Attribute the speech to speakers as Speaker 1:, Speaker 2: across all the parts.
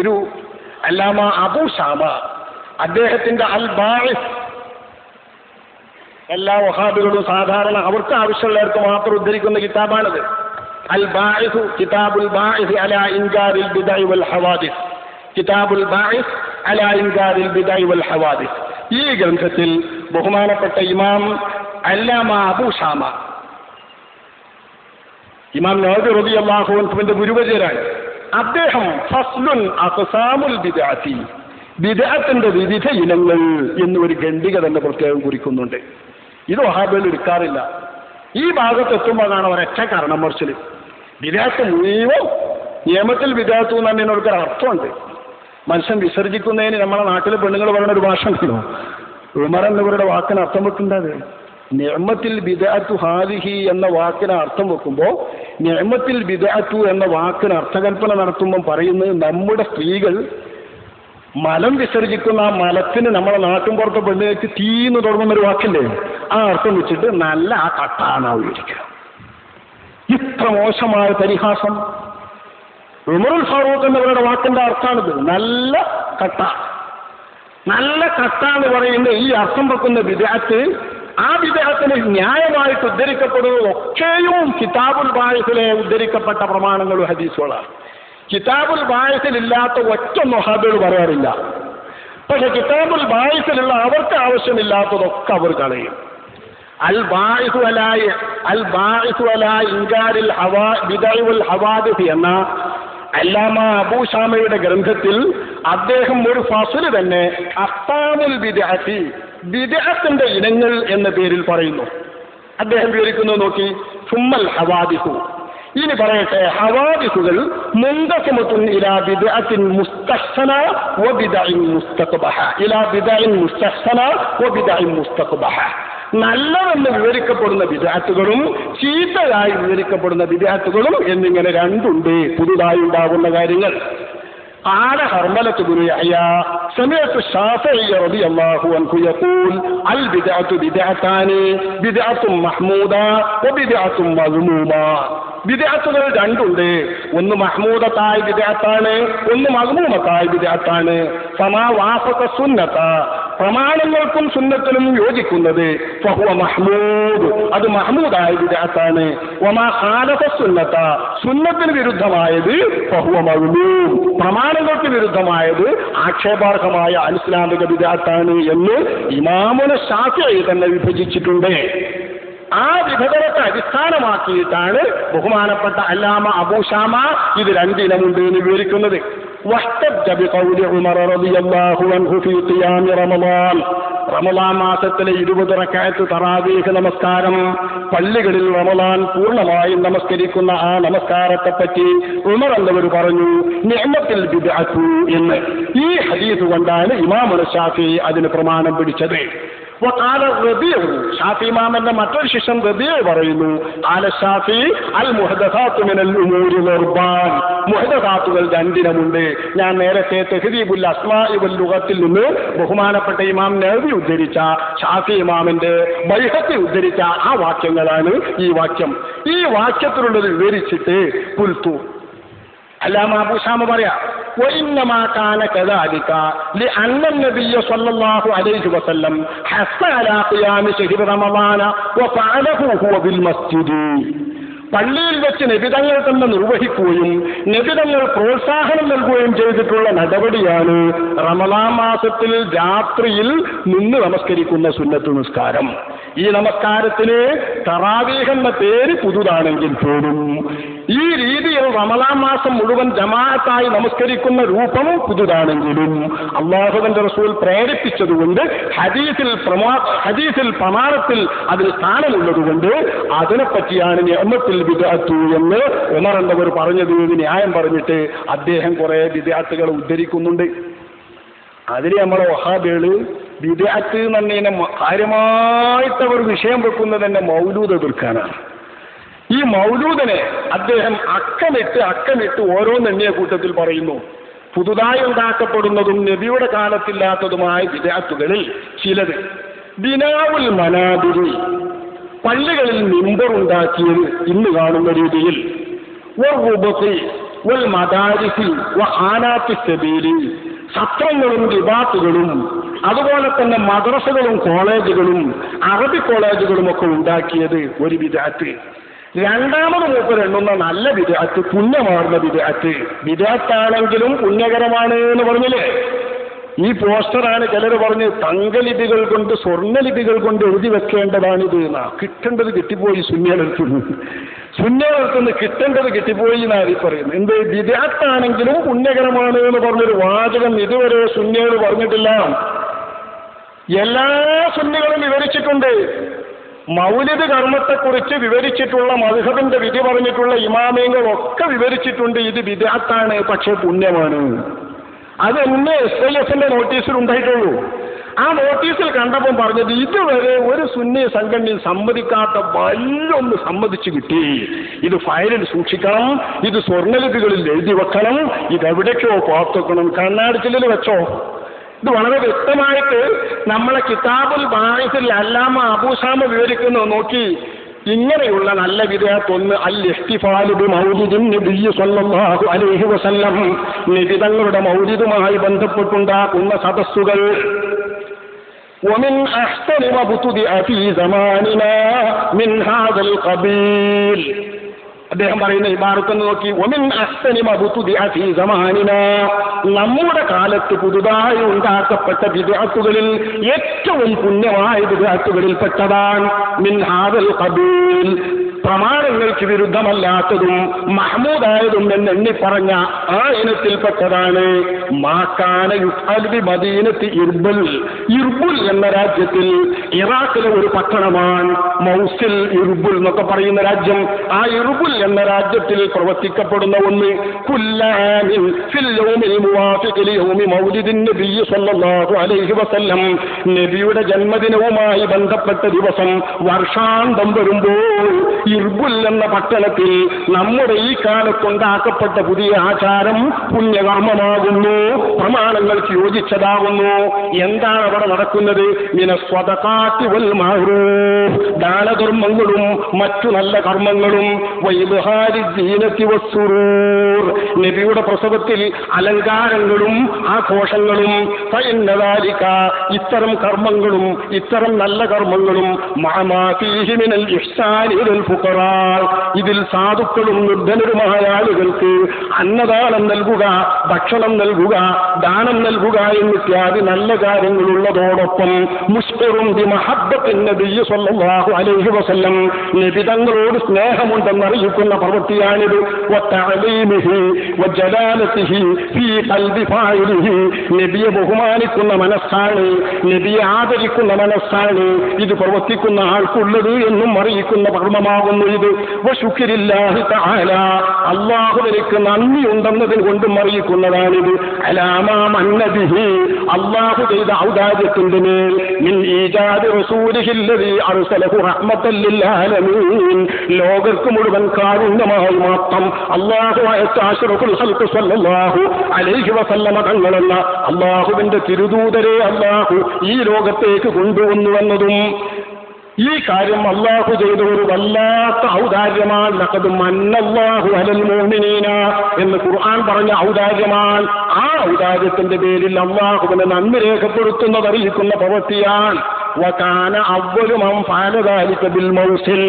Speaker 1: ഒരു അല്ലാമ അബൂ ശാമ അദ്ദേഹത്തിന്റെ അൽ ബാഇസ്, എല്ലാ വഹാബികളും സാധാരണ അവർക്ക് ആവശ്യമുള്ളവർക്ക് മാത്രം ഉദ്ധരിക്കുന്ന കിതാബാണിത്. അൽ ബാഇസ്, കിതാബുൽ ബാഇസ് അലാ ഇൻകാരിൽ ബിദഅ വൽ ഹവാദിസ്, കിതാബുൽ ബാഇസ് അലാ ഇൻകാരിൽ ബിദഅ വൽ ഹവാദിസ്. ഈ ഗ്രന്ഥത്തിൽ ബഹുമാനപ്പെട്ട ഇമാം അല്ലാമ അബൂ ശാമ, ഇമാം നവവി റളിയല്ലാഹു അൻഹുവിന്റെ ഗുരുവര്യരാണ് അദ്ദേഹം, ഫസ്ലുൻ അഖ്സാമുൽ ബിദ്അത്തി, ബിദ്അത്തിന്റെ വിവിധ ഇനങ്ങൾ എന്നൊരു ഖണ്ഡിക തന്നെ പ്രത്യേകം കുറിക്കുന്നുണ്ട്. ഇത് വഹാബികൾ എടുക്കാറില്ല. ഈ ഭാഗത്തെത്തുമ്പോൾ കാണാൻ ഒരൊറ്റ കാരണം മറിച്ചിൽ ബിദ്അത്ത് മുഴുവൻ നിയമത്തിൽ ബിദ്അത്ത് എന്ന് പറഞ്ഞതിനൊരു അർത്ഥമുണ്ട്. മനുഷ്യൻ വിസർജിക്കുന്നതിന് നമ്മളെ നാട്ടിലെ പെണ്ണുങ്ങൾ പറയുന്ന ഒരു ഭാഷ ഉണ്ടല്ലോ, ഉമർ എന്നിവരുടെ വാക്കിന് അർത്ഥം വെക്കുന്നത്. നിഅമത്തിൽ ബിദ്അത്തു ഹാദിഹി എന്ന വാക്കിന് അർത്ഥം വെക്കുമ്പോൾ നിഅമത്തിൽ ബിദ്അത്തു എന്ന വാക്കിന് അർത്ഥകൽപ്പന നടത്തുമ്പോൾ പറയുന്നത് നമ്മുടെ സ്ത്രീകൾ മലം വിസർജിക്കുന്ന ആ മലത്തിന് നമ്മളെ നാട്ടും പുറത്തെ പെണ്ണുകൾക്ക് തീന്ന് തുടങ്ങുന്നൊരു വാക്കില്ലേ, ആ അർത്ഥം വെച്ചിട്ട് നല്ല ആ കട്ടാണ് ഉപയോഗിക്കുക. ഇത്ര മോശമായ പരിഹാസം. ഉമറുൽ ഫാറൂഖ് എന്നവരുടെ വാക്കിന്റെ അർത്ഥമാണിത്, നല്ല കട്ട. നല്ല കട്ട എന്ന് പറയുന്ന ഈ അർത്ഥം വെക്കുന്ന ബിദ്അത്ത്, ആ ബിദ്അത്തിന് ന്യായമായിട്ട് ഉദ്ധരിക്കപ്പെടുന്നതൊക്കെയും കിതാബുൽ ബാഇസിലെ ഉദ്ധരിക്കപ്പെട്ട പ്രമാണങ്ങളും ഹദീസുകളാണ്. കിതാബുൽ ബാഇസിലില്ലാത്ത ഒറ്റ വഹാബികൾ പറയാറില്ല. പക്ഷെ കിതാബുൽ ബാഇസിലുള്ള അവർക്ക് ആവശ്യമില്ലാത്തതൊക്കെ അവർ കളയും. അൽ ബാഇസു അലാ ഇൻകാരിൽ ബിദഅ വൽ ഹവാദിസ് എന്ന അല്ലാമ അബൂ ശാമയുടെ ഗ്രന്ഥത്തിൽ അദ്ദേഹം ഒരു ഫസ്ല് തന്നെ അഖ്സാമുൽ ബിദ്അത്തി, ബിദ്അത്തിന്റെ ഇനങ്ങൾ എന്ന പേരിൽ പറയുന്നു. അദ്ദേഹം വിവരിക്കുന്നത് നോക്കി, സുമ്മൽ ഹവാദിസു, ഇനി പറയട്ടെ, ഹവാദിസുകൾ മുൻതസിമത്തുൻ ഇലാ ബിദ്അത്തിൻ മുസ്തഹ്സന വ ബിദ്അഇൻ മുസ്തഖ്ബഹ, ഇലാ ബിദ്അഇൻ മുസ്തഹ്സന വ ബിദ്അഇൻ മുസ്തഖ്ബഹ. നല്ലതെന്ന് വിവരിക്കപ്പെടുന്ന ബിദ്അത്തുകളും ചീത്തയായി വിവരിക്കപ്പെടുന്ന ബിദ്അത്തുകളും എന്നിങ്ങനെ രണ്ടുണ്ട്, പുതുതായി ഉണ്ടാകുന്ന കാര്യങ്ങൾ. قال حرملة بن يحيى سمعت الشافعي رضي الله عنه يقول البدعة بدعتان بدعة محمودة وبدعة مذمومة. ബിദ്അത്തുകൾ രണ്ടുണ്ട്, ഒന്ന് മഹ്മൂദത്തായ ബിദ്അത്താണ്, ഒന്ന് മദ്മൂമത്തായ ബിദ്അത്താണ്. ഫമാ വാഫഖ സുന്നത, പ്രമാണങ്ങൾക്കും സുന്നത്തിനും യോജിക്കുന്നത്, ഫഹുവ മഹ്മൂദ്, അത് മഹ്മൂദായ ബിദ്അത്താണ്. വമാ ഖാലഫ സുന്നത, സുന്നത്തിന് വിരുദ്ധമായത് ഫഹുവ മദ്മൂം, പ്രമാണങ്ങൾക്ക് വിരുദ്ധമായത് ആക്ഷേപാർഹമായ അനിസ്ലാമിക ബിദ്അത്താണ് എന്ന് ഇമാമുന ശാഫിഈ തന്നെ വിഭജിച്ചിട്ടുണ്ട്. ആ വിഭജനത്തെ അടിസ്ഥാനമാക്കിയിട്ടാണ് ബഹുമാനപ്പെട്ട അല്ലാമ അബൂ ശാമ ഇത് രണ്ടിനമുണ്ട് എന്ന് വിവരിക്കുന്നത്. റമളാൻ മാസത്തിലെ 20 റക്അത്ത് തറാവീഹ് നമസ്കാരം, പള്ളികളിൽ റമളാൻ പൂർണ്ണമായും നമസ്കരിക്കുന്ന ആ നമസ്കാരത്തെ പറ്റി ഉമർ എന്നവർ പറഞ്ഞു നിഅമത്തുൽ ബിദ്അത്തു എന്ന്. ഈ ഹദീസ് കൊണ്ടാണ് ഇമാമുൽ ശാഫിഈ അതിന് പ്രമാണം പിടിച്ചത്. وقال الربيع, ഷാഫി ഇമാമിന്റെ മറ്റൊരു ശിഷ്യൻ റബീഅ പറയുന്നു, ഖാല ഷാഫി അൽ മുഹദസാത്തു മിനൽ ഉമൂരി ഖുർബാൻ, മുഹദസാത്തുകൾ രണ്ടിനമുണ്ട്. ഞാൻ നേരത്തെ തഹ്ദീബുൽ അസ്മാഇ വൽ ലുഗത്തിൽ നിന്ന് ബഹുമാനപ്പെട്ട ഇമാം നവവി ഉദ്ധരിച്ച, ഷാഫി ഇമാമിന്റെ ബൈഹഖി ഉദ്ധരിച്ച ആ വാക്യങ്ങളാണ് ഈ വാക്യം. ഈ വാക്യത്തിലുള്ളത് വിവരിച്ചിട്ട് കുൽത്തു, അല്ലാമ അബൂ ശാമ പറയാ, وإنما كان كذلك لأن النبي صلى الله عليه وسلم حث على قيام شهر رمضان وفعله هو بالمسجد. പള്ളിയിൽ വെച്ച് നബിതങ്ങൾ തന്നെ നിർവഹിക്കുകയും നബിതങ്ങൾ പ്രോത്സാഹനം നൽകുകയും ചെയ്തിട്ടുള്ള നടപടിയാണ് റമളാൻ മാസത്തിൽ രാത്രിയിൽ നിന്ന് നമസ്കരിക്കുന്ന സുന്നത്ത് നിസ്കാരം. ഈ നമസ്കാരത്തിന് തറാവീഹ് എന്ന പേര് പുതുതാണെങ്കിൽ പോലും ഈ രീതിയിൽ റമളാൻ മാസം മുഴുവൻ ജമാഅത്തായി നമസ്കരിക്കുന്ന രൂപം പുതുതാണെങ്കിലും അല്ലാഹുവിന്റെ റസൂൽ പ്രേരിപ്പിച്ചതുകൊണ്ട് ഹദീസിൽ പ്രമാണത്തിൽ അതിന് സ്ഥാനമുള്ളതുകൊണ്ട് അതിനെപ്പറ്റിയാണ് നിഅമത്തുൽ ബിദ്അത്തു എന്ന് ഉമർ എന്നവർ പറഞ്ഞത്. ന്യായം പറഞ്ഞിട്ട് അദ്ദേഹം കുറെ ബിദ്അത്തുകൾ ഉദ്ധരിക്കുന്നുണ്ട്. അതിന് നമ്മളെ വഹാബികള് ബിദ്അത്ത് തന്നെ കാര്യമായിട്ട് അവർ വിഷയം വെക്കുന്നത് തന്നെ മൗലൂദ് എതിർക്കാനാണ്. ഈ മൗലൂദിനെ അദ്ദേഹം അക്കമിട്ട് ഓരോന്നെണ്ണിയ കൂട്ടത്തിൽ പറയുന്നു. പുതുതായി ഉണ്ടാക്കപ്പെടുന്നതും നബിയുടെ കാലത്തില്ലാത്തതുമായ ബിദ്അത്തുകളിൽ ചിലത് ബിനാഉൽ മനാബിരി, പള്ളികളിൽ മിമ്പർ ഉണ്ടാക്കിയത് ഇന്ന് കാണുന്ന രീതിയിൽ, വൽ മദാരിസി വ ആനാത്തി സബീലി, സത്രങ്ങളും റിബാത്തുകളും അതുപോലെ തന്നെ മദ്രസകളും കോളേജുകളും അറബി കോളേജുകളും ഒക്കെ ഉണ്ടാക്കിയത് ഒരു ബിദ്അത്ത്. രണ്ടാമത് മൂപ്പർ എണ്ണുന്ന നല്ല ബിദ്അത്ത് പുണ്യമാർന്ന ബിദ്അത്ത്. ബിദ്അത്താണെങ്കിലും പുണ്യകരമാണ് എന്ന് പറഞ്ഞില്ലേ? ഈ പോസ്റ്ററാണ് ചിലർ പറഞ്ഞ് തങ്കലിപികൾ കൊണ്ട് സ്വർണ്ണലിപികൾ കൊണ്ട് എഴുതി വെക്കേണ്ടതാണിത് എന്നാ. കിട്ടേണ്ടത് കിട്ടിപ്പോയി സുന്യകൾക്കൊന്ന് കിട്ടേണ്ടത് കിട്ടിപ്പോയി എന്നാണ് പറയുന്നത്. എന്ത് ബിദ്അത്താണെങ്കിലും പുണ്യകരമാണ് എന്ന് പറഞ്ഞൊരു വാചകം ഇതുവരെ സുന്നികൾ പറഞ്ഞിട്ടില്ല. എല്ലാ സുന്നികളും വിവരിച്ചിട്ടുണ്ട്. മൗലിദ് കർമ്മത്തെക്കുറിച്ച് വിവരിച്ചിട്ടുള്ള മദ്ഹബിന്റെ വിധി പറഞ്ഞിട്ടുള്ള ഇമാമിയങ്ങളൊക്കെ വിവരിച്ചിട്ടുണ്ട്. ഇത് ബിദ്അത്താണ്, പക്ഷെ പുണ്യമാണ്. അതെന്നെ SIFന്റെ നോട്ടീസിൽ ഉണ്ടായിട്ടുള്ളൂ. ആ നോട്ടീസിൽ കണ്ടപ്പോൾ പറഞ്ഞത് ഇതുവരെ ഒരു സുന്നി സംഘടന സമ്മതിക്കാത്ത വല്ലൊന്ന് സമ്മതിച്ചു കിട്ടി. ഇത് ഫയലിൽ സൂക്ഷിക്കണം, ഇത് സ്വർണ്ണലിപികളിൽ എഴുതി വെക്കണം, ഇതെവിടേക്കോ പാർത്തുവെക്കണം, കണ്ണാടിച്ചില്ലിൽ വെച്ചോ. ഇത് വളരെ വ്യക്തമായിട്ട് നമ്മളെ കിതാബുൽ ബാഇസിൽ അല്ലാമ അബൂസാമ വിവരിക്കുന്നത് നോക്കി. ഇങ്ങനെയുള്ള നല്ല വിദ്യാത്തൊന്ന് അൽ ഇഹ്തിഫാലു ബി മൗലിദിൻ നബി സ്വല്ലല്ലാഹു അലൈഹി വസല്ലം, നബി തങ്ങളുടെ മൗലിദുമായി ബന്ധപ്പെട്ടുണ്ടാക്കുന്ന സദസ്സുകൾ. ومن أحسن ما ابتدأ في زماننا من هذا القبيل. അദ്ദേഹം പറയുന്ന ഇബാറത്ത് നോക്കി. ومن أحسن ما ابتدأ في زماننا, നമ്മുടെ കാലത്ത് പുതുതായി ഉണ്ടാക്കപ്പെട്ട ബിദ്അത്തുകളിൽ ഏറ്റവും പുണ്യമായ ബിദ്അത്തുകളിൽ പെട്ടതാണ് മിൻ ഹാദൽ ഖബീൽ, പ്രമാണങ്ങൾക്ക് വിരുദ്ധമല്ലാത്തതും മഹ്മൂദായതും എന്നെണ്ണി പറഞ്ഞ ആ ഇനത്തിൽപ്പെട്ടതാണ്. മാക്കാന യുഫ്അലു മദീനത്തി ഇർബുൽ, ഇർബുൽ എന്ന രാജ്യത്തിൽ, ഇറാഖിലെ ഒരു പട്ടണമാണ് മൗസിൽ. ഇർബുൽ എന്നൊക്കെ പറയുന്ന രാജ്യം. ആ ഇർബുൽ എന്ന രാജ്യത്തിൽ പ്രവർത്തിക്കപ്പെടുന്ന ഒന്ന് കുല്ലാമിൻ ഫിൽ യൗമിൽ മുവാഫിഖ് ലിയൗമി മൗലിദിൻ നബി സ്വല്ലല്ലാഹു അലൈഹി വസല്ലം, നബിയുടെ ജന്മദിനവുമായി ബന്ധപ്പെട്ട ദിവസം വർഷാന്തം വരുമ്പോൾ ഇർബുൽ എന്ന പട്ടണത്തിൽ നമ്മുടെ ഈ കാലത്തുണ്ടാക്കപ്പെട്ട പുതിയ ആചാരം പുണ്യകർമ്മമാകുന്നു, പ്രമാണങ്ങൾക്ക് യോജിച്ചതാകുന്നു. എന്താണ് അവിടെ നടക്കുന്നത്? മിനസ്വദഖാത്തി വൽ മഅറൂഫ്, ദാനധർമ്മങ്ങളും മറ്റു നല്ല കർമ്മങ്ങളും. വഇദ്ഹാരി സീനത്തി വസ്സുറൂർ, നബിയുടെ പ്രസവത്തിൽ അലങ്കാരങ്ങളും ആഘോഷങ്ങളും. ഫഇന്ന ദാലിക, ഇത്തരം കർമ്മങ്ങളും ഇത്തരം നല്ല കർമ്മങ്ങളും മഅമാ ഫീഹി മിനൽ ഇഹ്സാനി ഇലൽ ഫുഖറാ, ഇതിൽ സാധുക്കളും നിർധനരുമായ ആളുകൾക്ക് അന്നദാനം നൽകുക, ഭക്ഷണം നൽകുക, ദാനം നൽകുക എന്നിത്യാദി നല്ല കാര്യങ്ങളുള്ളതോടൊപ്പം മുസ്തിറും ബി മഹബ്ബത്തിൻ നബി സ്വല്ലല്ലാഹു അലൈഹി വസല്ലം, നബി തങ്ങളോട് സ്നേഹമുണ്ടെന്നറിയിക്കുന്ന പ്രവൃത്തിയാണിത്. വതഅലീമിഹി വജലാലതിഹി ഫീ ഖൽബി ഫാഇലിഹി, നബിയെ ബഹുമാനിക്കുന്ന മനസ്സാണ്, നബിയെ ആദരിക്കുന്ന മനസ്സാണ് ഇത് പ്രവർത്തിക്കുന്ന ആൾക്കുള്ളത് എന്നും അറിയിക്കുന്ന കർമ്മമാകുന്നു ഇത്. വശുക്രില്ലാഹി തആല, അല്ലാഹുവിലേക്ക് നന്ദിയുണ്ടെന്നതിന് കൊണ്ടും അറിയിക്കുന്നതാണിത്. അലാമാ മന്നബിഹി, അല്ലാഹു ചെയ്ത ഔദാര്യത്തിന്റെ മേൽ. മിൻ ഈജാദി റസൂലിഹി അല്ലദീ അർസലഹു റഹ്മത്തൻ ലിൽ ആലമീൻ, ലോകർക്ക് മുഴുവൻ കാരുണ്യമായി മാത്രം അല്ലാഹു അയച്ച അഷ്റഫുൽ ഖൽഖ് സ്വല്ലല്ലാഹു അലൈഹി വസല്ലമ തങ്ങളെന്ന അല്ലാഹുവിന്റെ തിരുദൂതരെ അല്ലാഹു ഈ ലോകത്തേക്ക് കൊണ്ടുവന്നുവെന്നതും ഈ കാര്യം അല്ലാഹു ചെയ്ത ഒരു വല്ലാത്ത ഔദാര്യമാണ്. ലഖദ് മന്നല്ലാഹു അലൽ മുഅ്മിനീന എന്ന് ഖുർആൻ പറഞ്ഞ ഔദാര്യമാണ്. ആ ഔദാര്യത്തിന്റെ പേരിൽ അല്ലാഹുവിനെ നന്ദി രേഖപ്പെടുത്തുന്നത് അറിയിക്കുന്ന പ്രവൃത്തിയാണ്. വകാന അവ്വലു മൻ ഫഅല ദാലിക ബിൽ മൗസിൽ,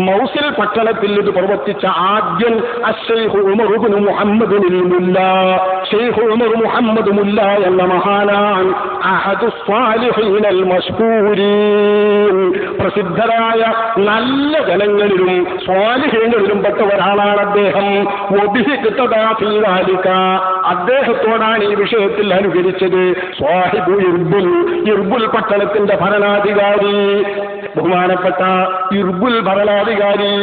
Speaker 1: മൗസിൽ പട്ടണത്തിൽ ഇത് പ്രവർത്തിച്ച ആദ്യൻ അശ്ശൈഖ് ഉമർ ഇബ്നു മുഹമ്മദ് അൽ മുല്ല, ശൈഖ് ഉമർ മുഹമ്മദ് മുല്ല എന്ന മഹാനാണ്. അഹദു സ്വാലിഹീൻ അൽ മശ്കൂരീൻ, പ്രസിദ്ധരായ നല്ല ജനങ്ങളിലും സ്വാലിഹീങ്ങളിലും പെട്ട ഒരാളാണ് അദ്ദേഹം. വബിഹി ഖതദാ ഫീ ദാലിക, അദ്ദേഹത്തോടാണ് ഈ വിഷയത്തിൽ അനുകരിച്ചത് സ്വാഹിബു ഇർബുൽ, ഇർബുൽ പട്ടണത്തിന്റെ ഭരണാധികാരി, ബഹുമാനപ്പെട്ട ഇർബുൽ ഭരണാധികാരി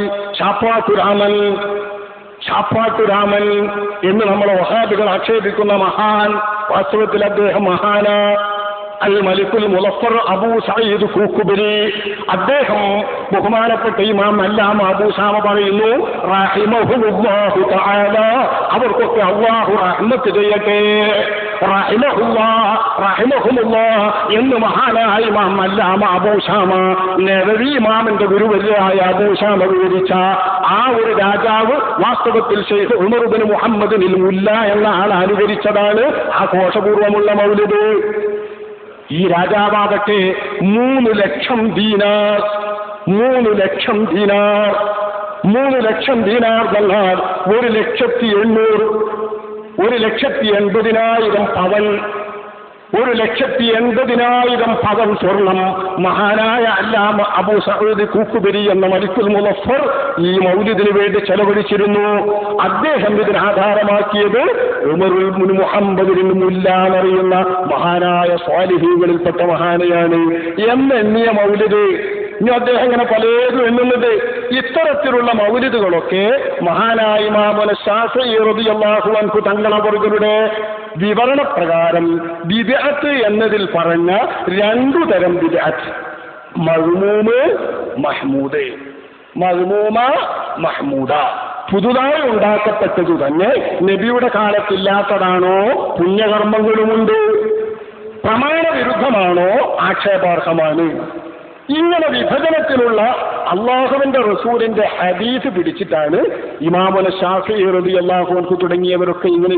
Speaker 1: ഷാപ്പാട്ടുരാമൻ എന്ന് നമ്മളെ വഹാബികൾ ആക്ഷേപിക്കുന്ന മഹാൻ. വാസ്തവത്തിൽ അദ്ദേഹം മഹാനാ. അൽ മലിക്കുൽ മുളഫർ അബൂ സഈദ് ഖൂഖുബരി, അദ്ദേഹം ബഹുമാനപ്പെട്ട ഇമാം അല്ലാമ അബൂസാമ പറയുന്നു റഹിമഹുല്ലാഹു തആല, അവർക്കൊക്കെ അല്ലാഹു റഹ്മത്ത് ചെയ്യട്ടെ. റഹിമഹുല്ലാഹ്, റഹിമഹുമുല്ലാഹ് എന്ന് മഹാനായ ഇമാം അല്ലാമ അബൂ ശാമ നവവി ഇമാമിന്റെ ഗുരുവര്യനായ അബൂ ശാമ വിവരിച്ച ആ ഒരു രാജാവ് വാസ്തവത്തിൽ ശൈഖ് ഉമർ ഇബ്നു മുഹമ്മദ് മുല്ല എന്ന ആൾ അനുകരിച്ചതാണ് ആഘോഷപൂർവമുള്ള മൗലിദ്. ഈ രാജാവാകട്ടെ 3 ലക്ഷം ദീനാർ 3 ലക്ഷം ദീനാർ 3 ലക്ഷം ദീനാർ എന്നാൽ 1,800,000 1,80,000 പവൻ 1,80,000 പവൻ സ്വർണം മഹാനായ അല്ലാമ അബൂ സഈദ് കൂക്കുബരി എന്ന മലിക്കുൽ മുളഫർ ഈ മൗലിദിന് വേണ്ടി ചെലവഴിച്ചിരുന്നു. അദ്ദേഹം ഇതിന് ആധാരമാക്കിയത് ഉമർ ഇബ്നു മുഹമ്മദ് മുല്ല എന്നറിയുന്ന മഹാനായ സ്വാലിഹീകളിൽപ്പെട്ട മഹാനയാണ് എന്നെണ്ണിയ മൗലിദ്. ഇനി അദ്ദേഹം ഇങ്ങനെ പലതും എണ്ണുന്നത്. ഇത്തരത്തിലുള്ള മൗലിദുകളൊക്കെ മഹാനായ ഇമാമുന ശാഫിഈ റളിയല്ലാഹു അൻഹു തങ്ങളവരുടെ വിവരണപ്രകാരം ബിദ്അത്ത് എന്നതിൽ പറഞ്ഞ 2 തരം ബിദ്അത്ത്, മദ്മൂമ് മഹ്മൂദ്. മദ്മൂമ മഹ്മൂദ പുതുതായി ഉണ്ടാക്കപ്പെട്ടതു തന്നെ നബിയുടെ കാലത്തില്ലാത്തതാണോ പുണ്യകർമ്മങ്ങളുമുണ്ട്, പ്രമാണവിരുദ്ധമാണോ ആക്ഷേപാർഹമാണ്. ഇങ്ങനെ വിഭജനത്തിലുള്ള അള്ളാഹുവിന്റെ റസൂലിന്റെ ഹദീസ് പിടിച്ചിട്ടാണ് ഇമാമുന ശാഫിഈ റളിയല്ലാഹു അൻഹു തുടങ്ങിയവരൊക്കെ ഇങ്ങനെ